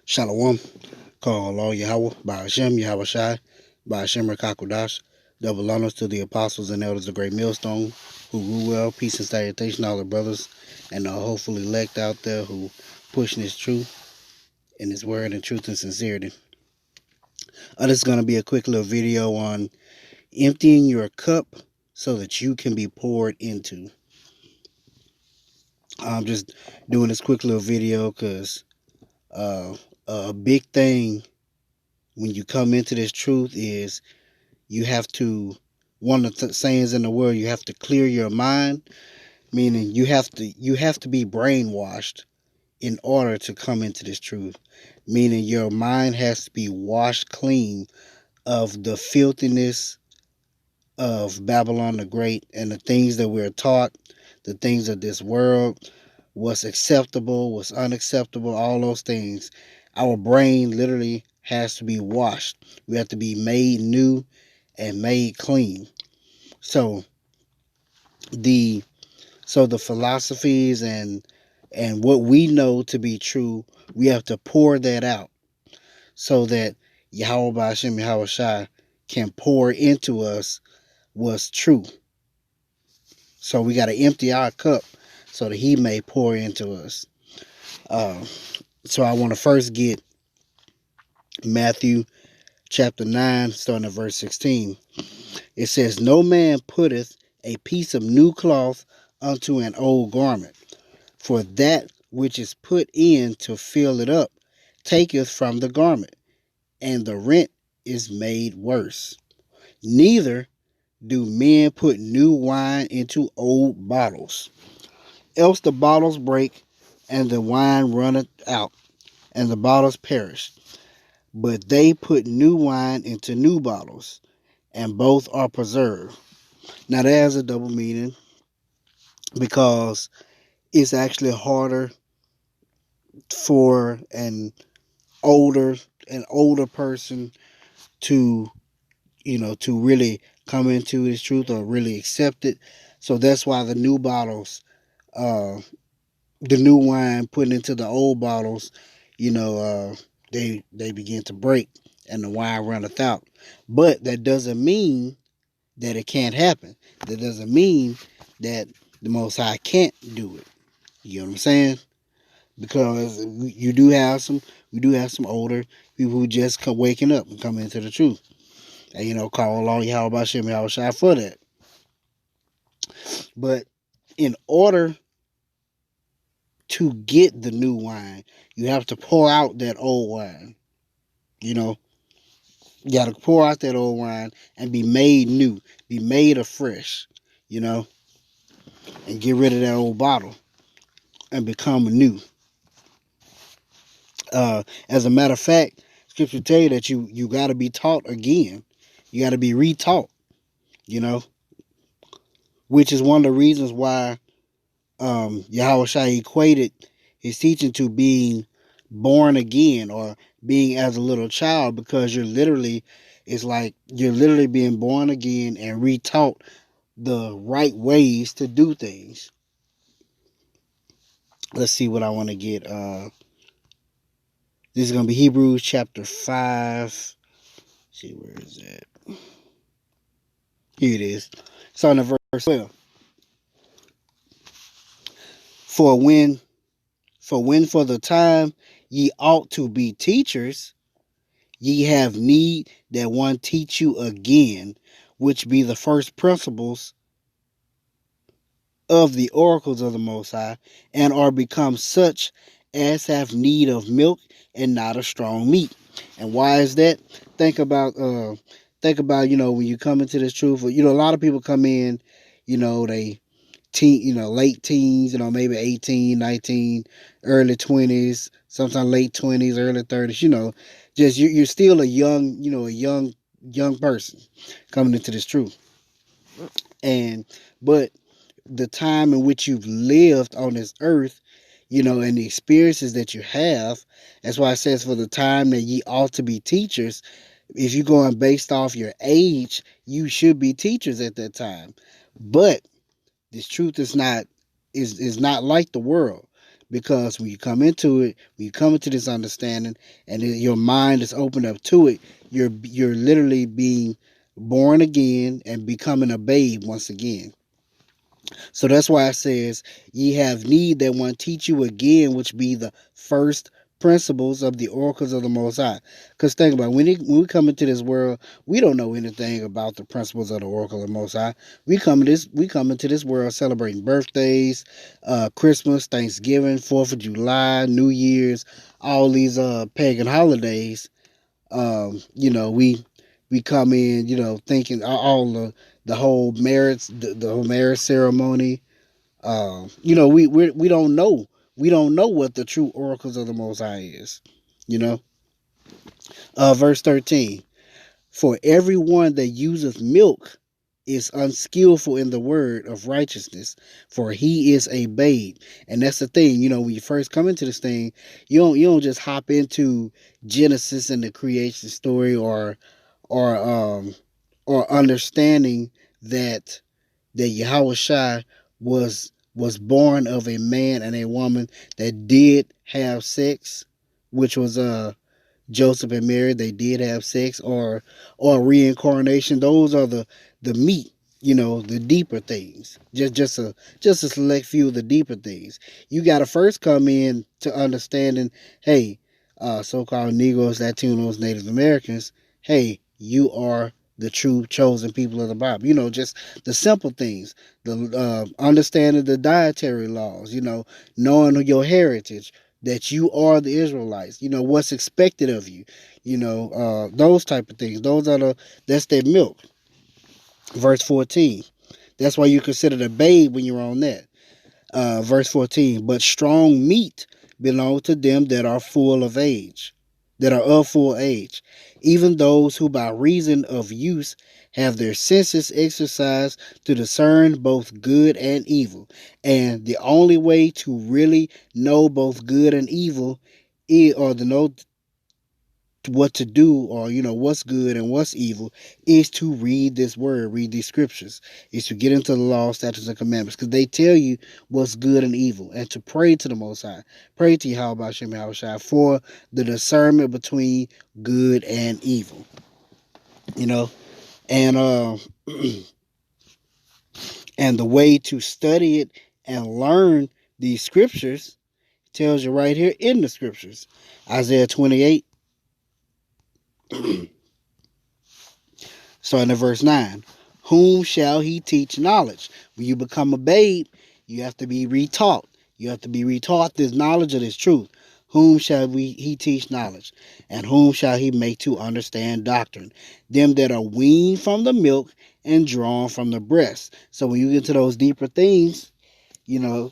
Shalom, call Allah Yahweh, by Hashem, Yahweh Shai, by Hashem Rakakudash. Double honors to the apostles and elders of Great Millstone who rule well. Peace and salutation to all the brothers and the hopeful elect out there who pushing His truth and His word and truth and sincerity. This is going to be a quick little video on emptying your cup so that you can be poured into. I'm just doing this quick little video because a big thing when you come into this truth is you have to, one of the sayings in the word, you have to clear your mind, meaning you have to be brainwashed in order to come into this truth, meaning your mind has to be washed clean of the filthiness of Babylon the Great and the things that we're taught, the things of this world, what's acceptable, what's unacceptable, all those things. Our brain literally has to be washed. We have to be made new and made clean. So the philosophies and what we know to be true, we have to pour that out so that Yahweh Ba'ashem Yahweh Shai can pour into us what's true. So we got to empty our cup so that He may pour into us. So I want to first get Matthew chapter 9, starting at verse 16. It says, "No man putteth a piece of new cloth unto an old garment, for that which is put in to fill it up taketh from the garment, and the rent is made worse. Neither do men put new wine into old bottles, else the bottles break, and the wine runneth out, and the bottles perish. But they put new wine into new bottles, and both are preserved." Now that has a double meaning because it's actually harder for an older person to to really come into His truth or really accept it. So that's why the new bottles, the new wine put into the old bottles, they begin to break and the wine runneth out. But that doesn't mean that it can't happen. That doesn't mean that the Most High can't do it. You know what I'm saying? Because we do have some older people who just come waking up and coming into the truth. And call along Yahweh Ba'ashem Yahweh Shai for that. But in order to get the new wine, you have to pour out that old wine. You got to pour out that old wine and be made new, be made afresh, and get rid of that old bottle and become new. As a matter of fact, Scripture tell you that you got to be taught again. You got to be retaught, which is one of the reasons why Yahweh Shai equated His teaching to being born again or being as a little child, because it's like you're literally being born again and retaught the right ways to do things. Let's see what I want to get. This is going to be Hebrews chapter 5. Let's see, where is that? Here it is. Starting at verse 12. For when for the time ye ought to be teachers, ye have need that one teach you again, which be the first principles of the oracles of the Most High, and are become such as have need of milk and not of strong meat. And why is that? Think about when you come into this truth. A lot of people come in, they late teens, maybe 18, 19, early 20s, sometimes late 20s, early 30s, just you're still a young person coming into this truth. But the time in which you've lived on this earth, and the experiences that you have, that's why it says for the time that ye ought to be teachers. If you're going based off your age, you should be teachers at that time. But this truth is not like the world, because when you come into it, when you come into this understanding, and your mind is opened up to it, you're literally being born again and becoming a babe once again. So that's why it says, ye have need that one teach you again, which be the first principles of the oracles of the Most High. Because think about it, when we come into this world, we don't know anything about the principles of the oracle of the Most High. We come into this world celebrating birthdays, Christmas, Thanksgiving, 4th of July, New Year's, all these pagan holidays. We come in, thinking all the whole the whole marriage ceremony. We don't know. We don't know what the true oracles of the Most High is. You know. Verse 13. For everyone that useth milk is unskillful in the word of righteousness, for he is a babe. And that's the thing, when you first come into this thing, you don't just hop into Genesis and the creation story, or or understanding that Yahweh Shai was born of a man and a woman that did have sex, which was Joseph and Mary. They did have sex, or reincarnation. Those are the meat, the deeper things. Just a select few of the deeper things. You got to first come in to understanding, hey, so-called Negroes, Latinos, Native Americans, hey, you are the true chosen people of the Bible. Just the simple things, the understanding the dietary laws, knowing your heritage, that you are the Israelites, what's expected of you, those type of things. That's their milk. Verse 14. That's why you consider a babe when you're on that. Verse 14. But strong meat belong to them that are full of age, that are of full age, even those who by reason of use have their senses exercised to discern both good and evil. And the only way to really know both good and evil or to know what to do, or what's good and what's evil, is to read this word, read these scriptures, is to get into the law, statutes, and commandments, because they tell you what's good and evil, and to pray to the Most High, pray to Yahweh Hashem Yahushua for the discernment between good and evil. And and the way to study it and learn these scriptures tells you right here in the scriptures. Isaiah 28, starting at verse 9. Whom shall he teach knowledge? When you become a babe, you have to be retaught. You have to be retaught this knowledge of this truth. Whom shall he teach knowledge? And whom shall he make to understand doctrine? Them that are weaned from the milk and drawn from the breast. So when you get to those deeper things, you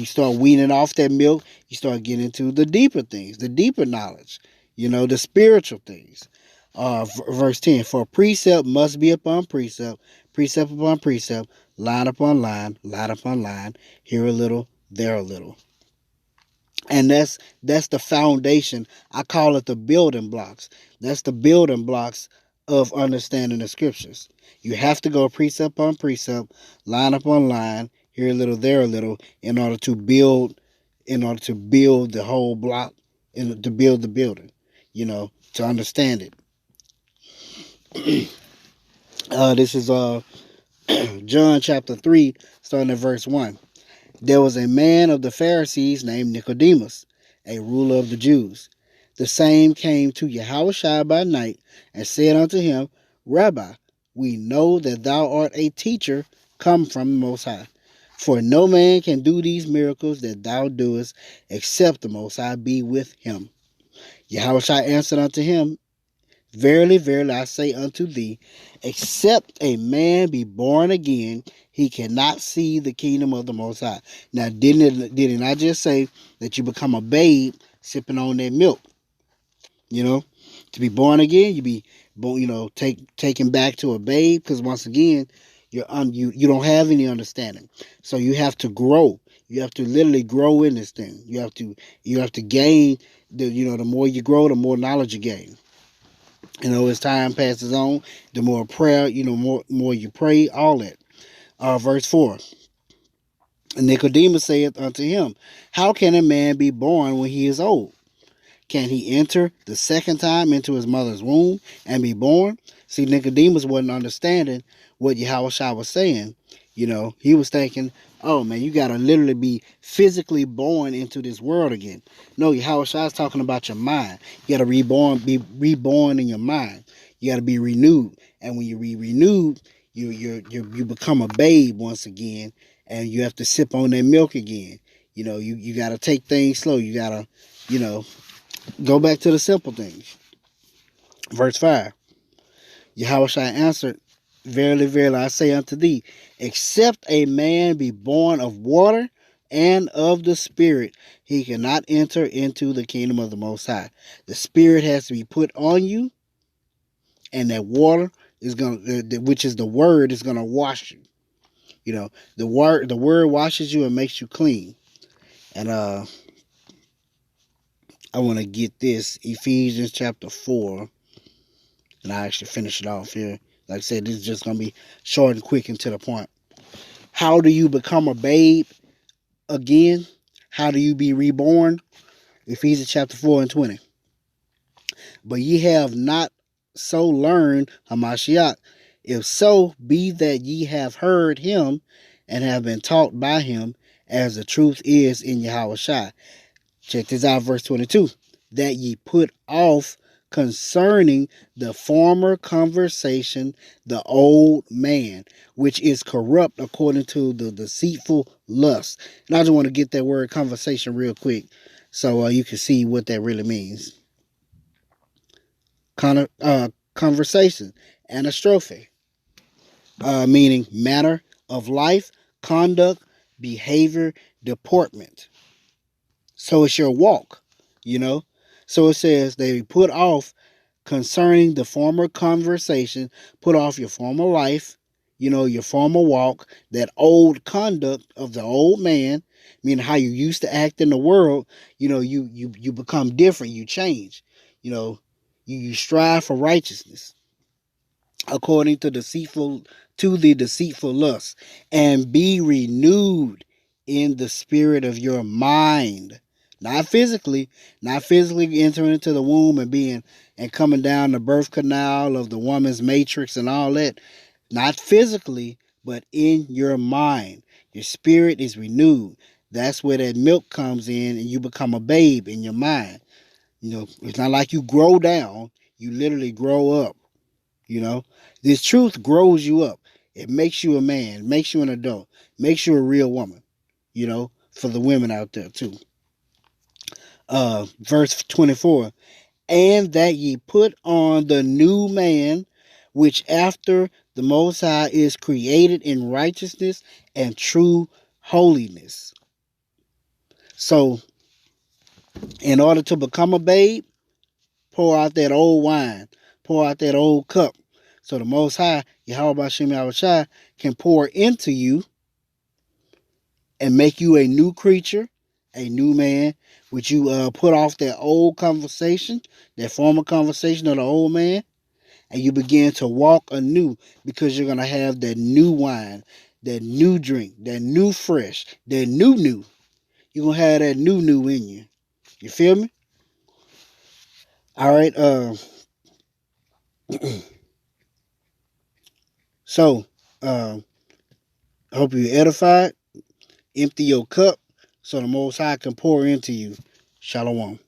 start weaning off that milk. You start getting into the deeper things, the deeper knowledge, the spiritual things. Verse 10. For precept must be upon precept, precept upon precept, line upon line, line upon line, here a little, there a little. And that's the foundation. I call it the building blocks. That's the building blocks of understanding the scriptures. You have to go precept on precept, line upon line, here a little, there a little, in order to build the whole block, and to build the building, to understand it. This is John chapter 3, starting at verse 1. There was a man of the Pharisees named Nicodemus, a ruler of the Jews. The same came to Yahushua by night and said unto him, Rabbi, we know that thou art a teacher come from the Most High. For no man can do these miracles that thou doest, except the Most High be with him. Yahushua answered unto him, Verily, verily, I say unto thee, except a man be born again, he cannot see the kingdom of the Most High. Now, didn't I just say that you become a babe sipping on that milk? To be born again, you be, taken back to a babe, because once again, you don't have any understanding. So you have to grow. You have to literally grow in this thing. You have to gain the more you grow, the more knowledge you gain. As time passes on, the more prayer, more you pray, all that. Verse 4. And Nicodemus saith unto him, How can a man be born when he is old? Can he enter the second time into his mother's womb and be born? See, Nicodemus wasn't understanding what Yahushua was saying. He was thinking, oh man, you got to literally be physically born into this world again. No, Yahushua is talking about your mind. You got to be reborn in your mind. You got to be renewed. And when you be renewed, you become a babe once again, and you have to sip on that milk again. You got to take things slow. You got to, go back to the simple things. Verse 5. Yahushua answered, Verily, verily, I say unto thee, except a man be born of water and of the Spirit, he cannot enter into the kingdom of the Most High. The Spirit has to be put on you, and that water is which is the Word, is gonna wash you. The word washes you and makes you clean. And I want to get this Ephesians chapter 4. And I actually finish it off here. Like I said, this is just going to be short and quick and to the point. How do you become a babe again? How do you be reborn? Ephesians chapter 4 and 20. But ye have not so learned Hamashiach. If so, be that ye have heard him and have been taught by him, as the truth is in Yahushua. Check this out, verse 22. That ye put off concerning the former conversation the old man, which is corrupt according to the deceitful lust. And I just want to get that word conversation real quick so you can see what that really means. Conversation, anastrophe, meaning manner of life, conduct, behavior, deportment. So it's your walk, So it says they put off concerning the former conversation, put off your former life, your former walk, that old conduct of the old man, meaning how you used to act in the world. You become different, you change. You strive for righteousness according to the deceitful lust, and be renewed in the spirit of your mind. Not physically entering into the womb and coming down the birth canal of the woman's matrix and all that. Not physically, but in your mind. Your spirit is renewed. That's where that milk comes in, and you become a babe in your mind. It's not like you grow down, you literally grow up. This truth grows you up. It makes you a man, makes you an adult, makes you a real woman, for the women out there too. Verse 24, and that ye put on the new man, which after the Most High is created in righteousness and true holiness. So, in order to become a babe, pour out that old wine, pour out that old cup. So the Most High, Yahweh Shem Yahushua, can pour into you and make you a new creature, a new man, which you put off that old conversation, that former conversation of the old man, and you begin to walk anew, because you're going to have that new wine, that new drink, that new fresh, that new. You're going to have that new in you. You feel me? All right. So, I hope you're edified. Empty your cup so the Most High can pour into you. Shalom.